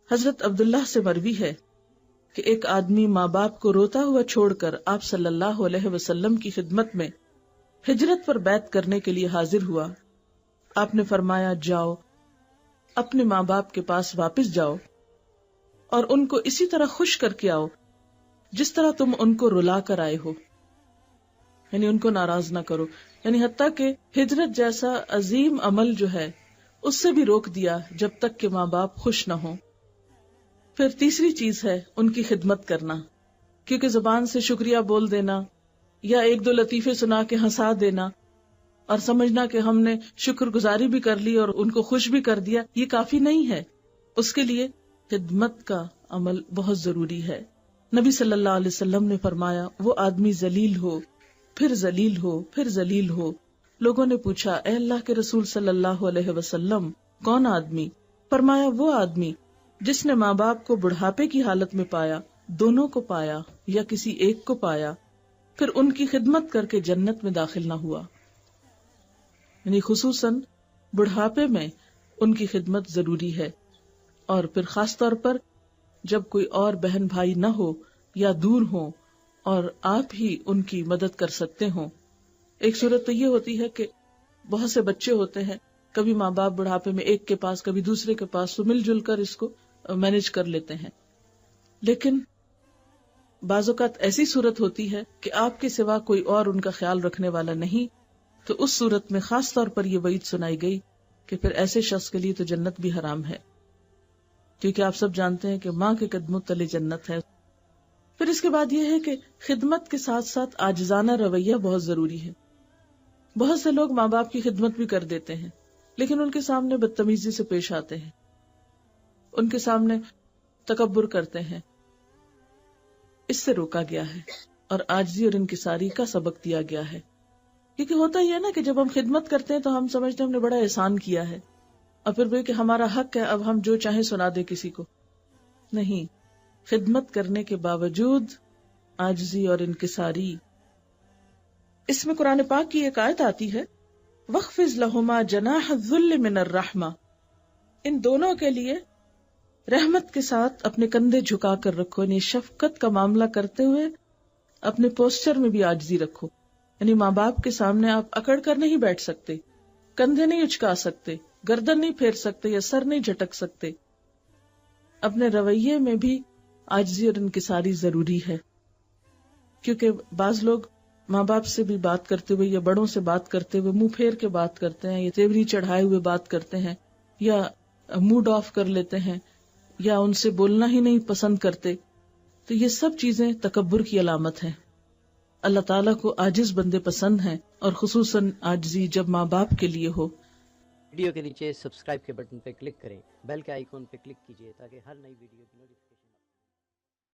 حضرت عبداللہ سے مروی ہے کہ ایک آدمی ماں باپ کو روتا ہوا چھوڑ کر آپ صلی اللہ علیہ وسلم کی خدمت میں ہجرت پر بیعت کرنے کے لیے حاضر ہوا. آپ نے فرمایا جاؤ اپنے ماں باپ کے پاس واپس جاؤ اور ان کو اسی طرح خوش کر کے آؤ جس طرح تم ان کو رلا کر آئے ہو، یعنی ان کو ناراض نہ کرو. یعنی حتیٰ کہ ہجرت جیسا عظیم عمل جو ہے اس سے بھی روک دیا جب تک کہ ماں باپ خوش نہ ہوں. پھر تیسری چیز ہے ان کی خدمت کرنا، کیونکہ زبان سے شکریہ بول دینا یا ایک دو لطیفے سنا کے ہنسا دینا اور سمجھنا کہ ہم نے شکر گزاری بھی کر لی اور ان کو خوش بھی کر دیا، یہ کافی نہیں ہے. اس کے لیے خدمت کا عمل بہت ضروری ہے. نبی صلی اللہ علیہ وسلم نے فرمایا وہ آدمی ذلیل ہو پھر ذلیل ہو پھر ذلیل ہو. لوگوں نے پوچھا اے اللہ کے رسول صلی اللہ علیہ وسلم کون آدمی؟ فرمایا وہ آدمی جس نے ماں باپ کو بڑھاپے کی حالت میں پایا، دونوں کو پایا یا کسی ایک کو پایا، پھر ان کی خدمت کر کے جنت میں داخل نہ ہوا. یعنی خصوصاً بڑھاپے میں ان کی خدمت ضروری ہے، اور پھر خاص طور پر جب کوئی اور بہن بھائی نہ ہو یا دور ہوں اور آپ ہی ان کی مدد کر سکتے ہوں. ایک صورت تو یہ ہوتی ہے کہ بہت سے بچے ہوتے ہیں، کبھی ماں باپ بڑھاپے میں ایک کے پاس کبھی دوسرے کے پاس، تو مل جل کر اس کو مینج کر لیتے ہیں. لیکن بعض اوقات ایسی صورت ہوتی ہے کہ آپ کے سوا کوئی اور ان کا خیال رکھنے والا نہیں، تو اس صورت میں خاص طور پر یہ وعید سنائی گئی کہ پھر ایسے شخص کے لیے تو جنت بھی حرام ہے، کیونکہ آپ سب جانتے ہیں کہ ماں کے قدموں تلے جنت ہے. پھر اس کے بعد یہ ہے کہ خدمت کے ساتھ ساتھ عاجزانہ رویہ بہت ضروری ہے. بہت سے لوگ ماں باپ کی خدمت بھی کر دیتے ہیں لیکن ان کے سامنے بدتمیزی سے پیش آتے ہیں، ان کے سامنے تکبر کرتے ہیں. اس سے روکا گیا ہے اور عاجزی اور انکساری کا سبق دیا گیا ہے. کیونکہ ہوتا ہی ہے نا کہ جب ہم خدمت کرتے ہیں تو ہم سمجھتے ہیں ہم نے بڑا احسان کیا ہے، اور پھر وہ کہ ہمارا حق ہے اب ہم جو چاہیں سنا دے کسی کو. نہیں، خدمت کرنے کے باوجود عاجزی اور انکساری. اس میں قرآن پاک کی ایک آیت آتی ہے وَاخْفِضْ لَهُمَا جَنَاحَ الذُّلِّ مِنَ الرَّحْمَةِ، ان دونوں کے لیے رحمت کے ساتھ اپنے کندھے جھکا کر رکھو. یعنی شفقت کا معاملہ کرتے ہوئے اپنے پوسچر میں بھی عاجزی رکھو. یعنی ماں باپ کے سامنے آپ اکڑ کر نہیں بیٹھ سکتے، کندھے نہیں اچکا سکتے، گردن نہیں پھیر سکتے یا سر نہیں جھٹک سکتے. اپنے رویے میں بھی عاجزی اور انکساری ضروری ہے، کیونکہ بعض لوگ ماں باپ سے بھی بات کرتے ہوئے یا بڑوں سے بات کرتے ہوئے منہ پھیر کے بات کرتے ہیں، یا تیوری چڑھائے ہوئے بات کرتے ہیں، یا موڈ آف کر لیتے ہیں، یا ان سے بولنا ہی نہیں پسند کرتے. تو یہ سب چیزیں تکبر کی علامت ہیں. اللہ تعالیٰ کو عاجز بندے پسند ہیں، اور خصوصاً عاجزی جب ماں باپ کے لیے ہو. ویڈیو کے نیچے سبسکرائب کے بٹن پہ کلک کریں، بیل کے آئیکن پہ کلک کیجیے تاکہ ہر نئی ویڈیو کی نوٹیفکیشن